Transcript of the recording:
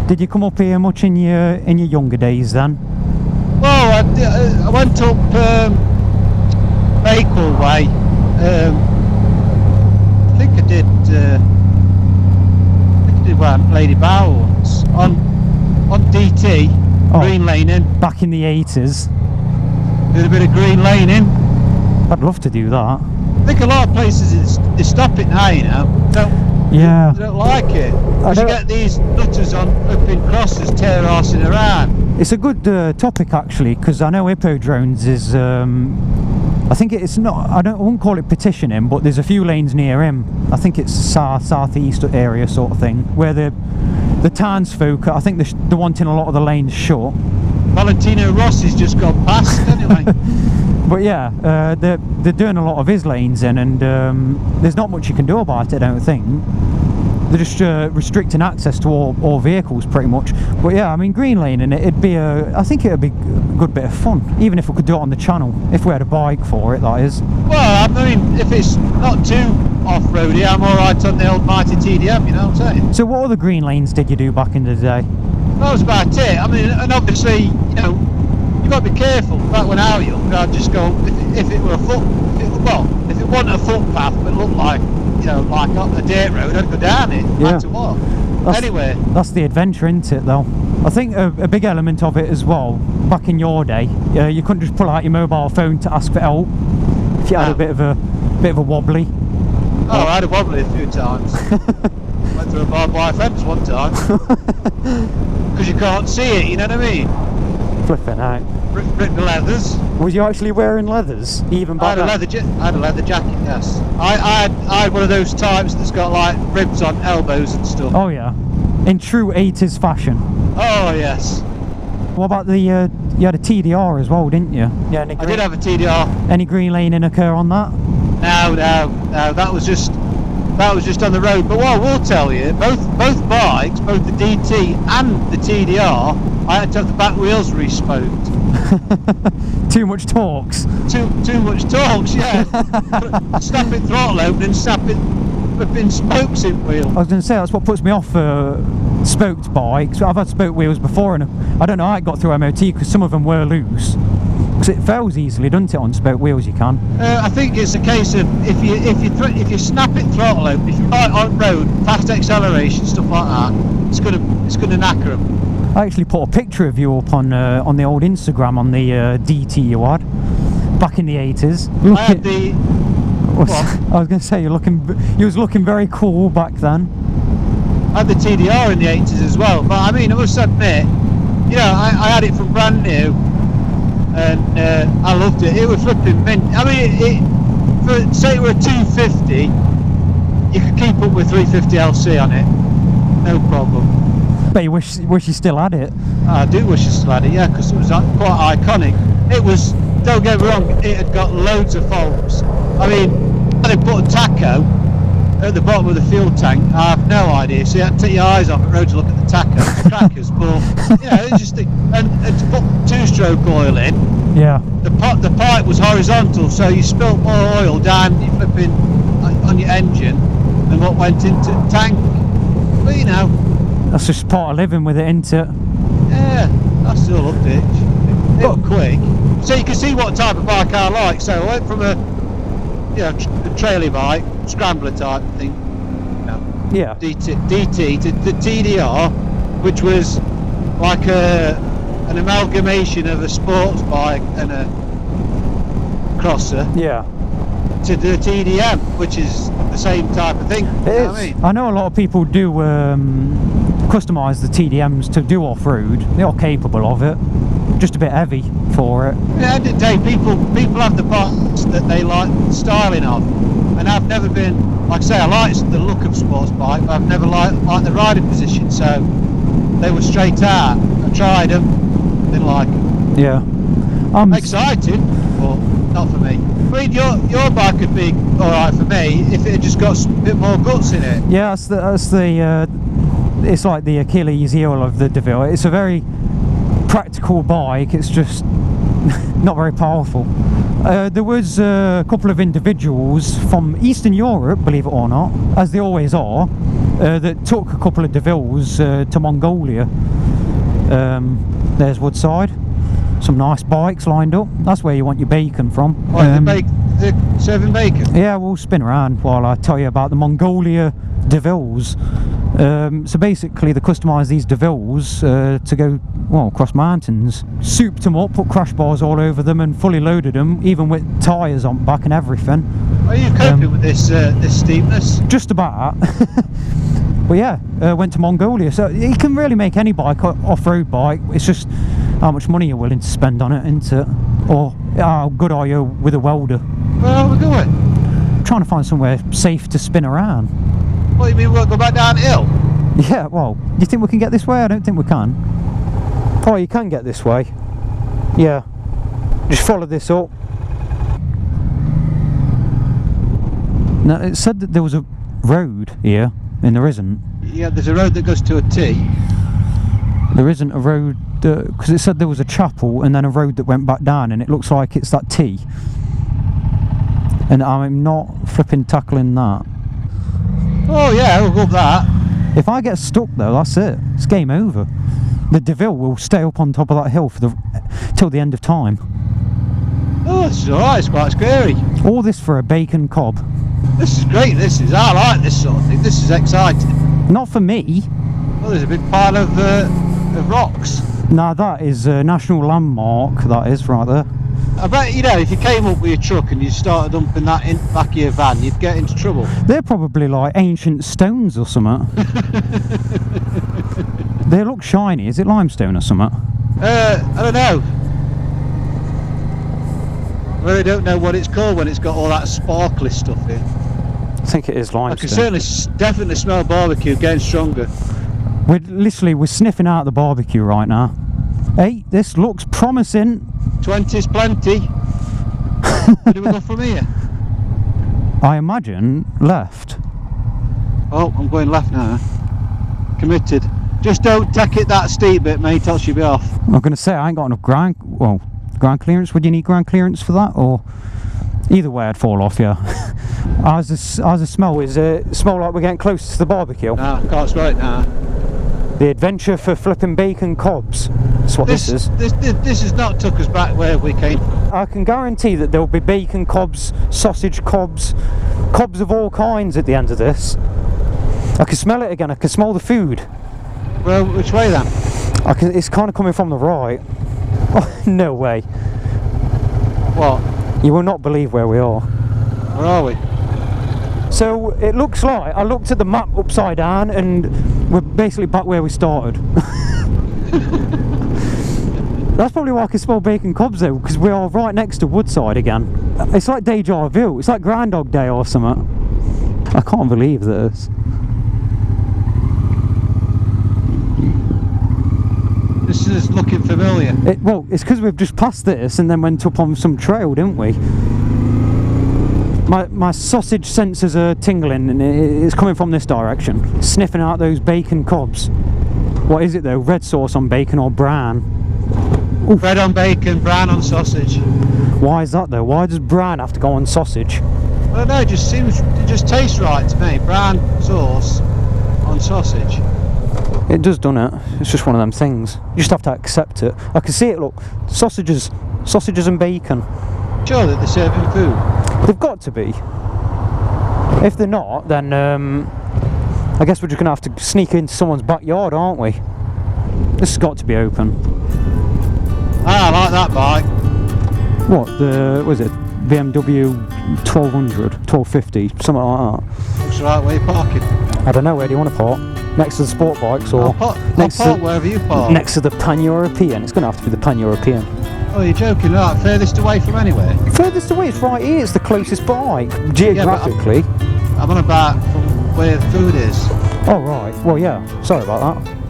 Did you come up here much in your younger days then? Well, I went up Bakewell Way. I think I did Lady Bower once on DT, Greenlaning. Back in the 80s. Did a bit of Greenlaning. I'd love to do that. I think a lot of places they stop it now, you know. They don't like it. Because you get these nutters on flipping crosses terracing around. It's a good topic actually, because I know Hippodromes is I think it's not, I wouldn't call it petitioning, but there's a few lanes near him. I think it's southeast area sort of thing, where the townsfolk, I think they're wanting a lot of the lanes shut. Valentino Rossi's just gone past anyway. But yeah, they're doing a lot of his lanes in, and there's not much you can do about it, I don't think. They're just restricting access to all vehicles pretty much. But yeah, I mean, Greenlaning, I think it'd be a good bit of fun, even if we could do it on the channel, if we had a bike for it, that is. Well, I mean, if it's not too off-roady, I'm alright on the old mighty TDM, you know what I'm saying? So what other green lanes did you do back in the day? That was about it. I mean, and obviously, you know, you've got to be careful. Back when I was young, I'd just go, if it were if it wasn't a footpath, but it looked like, you know, like a dirt road, I'd go down it, no matter what. Anyway. That's the adventure, isn't it, though? I think a big element of it as well, back in your day, you couldn't just pull out your mobile phone to ask for help if you had a bit of a wobbly. Oh, I had a wobbly a few times. Went through a barbed wire fence one time. Because you can't see it, you know what I mean? Flipping out. Ripped the leathers. Was you actually wearing leathers, even back then? I had a leather jacket, yes. I had one of those types that's got like ribs on elbows and stuff. Oh yeah, in true 80s fashion. Oh yes. What about you had a TDR as well, didn't you? Yeah, I did have a TDR. Any Greenlaning occur on that? No, that was just on the road. But what I will tell you, both bikes, both the DT and the TDR, I had to have the back wheels re-spoked. Too much torques. Too much torques, yeah. Snap it throttle open and snap it flipping spokes in wheel. I was going to say, that's what puts me off spoked bikes. I've had spoked wheels before, and I don't know how it got through MOT, because some of them were loose. Because it fails easily, doesn't it, on spoked wheels? You can. I think it's a case of if you snap it throttle open, if you're right on road, fast acceleration, stuff like that, it's gonna knacker them. I actually put a picture of you up on the old Instagram on the DT you had back in the 80s. I had the. I was going to say you was looking very cool back then. I had the TDR in the 80s as well, but I mean, I must admit, you know, I had it from brand new, and I loved it. It was flipping mint. I mean, say it were a 250, you could keep up with 350 LC on it, no problem. But you wish you still had it. I do wish I still had it, yeah, because it was quite iconic. It was, don't get me wrong, it had got loads of faults. I mean, they put a tacho at the bottom of the fuel tank, I have no idea, so you had to take your eyes off the road to look at the tacho, the crackers, but, you know, it's just, and to put two-stroke oil in, yeah, the pipe was horizontal, so you spilt more oil down your flipping, on your engine than what went into the tank, but you know, that's just part of living with it, isn't it? Yeah, I still loved it. It was quick. So you can see what type of bike I like. So I went from a trailer bike, scrambler type thing, you know, yeah, DT to the TDR, which was like an amalgamation of a sports bike and a crosser. Yeah. To the TDM, which is the same type of thing. You know what I mean? I know a lot of people do customise the TDMs to do off-road. They are capable of it, just a bit heavy for it. Yeah, at the end of the day, people have the parts that they like the styling of, and I've never been, like I say, I like the look of sports bike, but I've never liked the riding position, so they were straight out. I tried them, didn't like them. Yeah. I'm excited, but not for me. I mean, your bike could be alright for me if it had just got a bit more guts in it. Yeah, it's like the Achilles heel of the DeVille. It's a very practical bike, it's just not very powerful. There was a couple of individuals from Eastern Europe, believe it or not, as they always are, that took a couple of DeVilles to Mongolia. There's Woodside. Some nice bikes lined up. That's where you want your bacon from. They're serving bacon? Yeah, we'll spin around while I tell you about the Mongolia DeVilles. So basically they customised these DeVilles to go, well, across mountains. Souped them up, put crash bars all over them and fully loaded them, even with tyres on back and everything. Are you coping with this steepness? Just about. But yeah, went to Mongolia. So you can really make any bike off-road bike. It's just how much money you're willing to spend on it, isn't it? Or how good are you with a welder? Where are we going? Trying to find somewhere safe to spin around. What, you mean we'll go back downhill? Yeah, well, you think we can get this way? I don't think we can. Oh, you can get this way. Yeah. Just follow this up. Now, it said that there was a road here, and there isn't. Yeah, there's a road that goes to a T. There isn't a road, because it said there was a chapel and then a road that went back down, and it looks like it's that T. And I'm not flipping tackling that. Oh yeah, we'll go up that. If I get stuck though, that's it. It's game over. The DeVille will stay up on top of that hill for till the end of time. Oh, this is alright, it's quite scary. All this for a bacon cob. This is great, this is. I like this sort of thing. This is exciting. Not for me. Oh, there's a big pile of rocks. Nah, that is a national landmark, that is, right there. I bet, you know, if you came up with your truck and you started dumping that in the back of your van, you'd get into trouble. They're probably like ancient stones or something. They look shiny. Is it limestone or something? I don't know. I really don't know what it's called when it's got all that sparkly stuff in. I think it is I limestone. can certainly, definitely smell barbecue getting stronger. We're sniffing out the barbecue right now. Hey, this looks promising. 20's plenty. Where do we go from here? I imagine left. Oh, I'm going left now. Committed. Just don't take it that steep bit, mate, else you'll be off. I'm going to say I ain't got enough ground clearance. Would you need ground clearance for that? Or either way, I'd fall off, yeah. How's the smell? Is it smell like we're getting close to the barbecue? No, can't smell it now. The adventure for flipping bacon cobs. That's what this is. This has not took us back where we came from. I can guarantee that there'll be bacon cobs, sausage cobs, cobs of all kinds at the end of this. I can smell it again. I can smell the food. Well, which way then? It's kind of coming from the right. Oh, no way. What? You will not believe where we are. Where are we? So it looks like I looked at the map upside down and we're basically back where we started. That's probably why I can smell bacon cobs though, because we are right next to Woodside again. It's like deja vu. It's like Groundhog Day or something. I can't believe this. This is looking familiar. Well, it's because we've just passed this and then went up on some trail, didn't we? My sausage sensors are tingling and it's coming from this direction. Sniffing out those bacon cobs. What is it though? Red sauce on bacon or brown? Oof. Red on bacon, brown on sausage. Why is that though? Why does brown have to go on sausage? I don't know, it just tastes right to me. Brown sauce on sausage. It does, doesn't it? It's just one of them things. You just have to accept it. I can see it, look. Sausages and bacon. Sure that they're serving food? They've got to be. If they're not, then I guess we're just going to have to sneak into someone's backyard, aren't we? This has got to be open. Ah, I like that bike. What, was it BMW 1200, 1250, something like that? Looks right where you're parking. I don't know, where do you want to park? Next to the sport bikes or I'll park wherever you park. Next to the Pan-European. It's going to have to be the Pan-European. Oh, you're joking, right? Furthest away from anywhere? Furthest away, it's right here. It's the closest bike, geographically. Yeah, I'm on about from where the food is. Oh, right. Well, yeah. Sorry about that.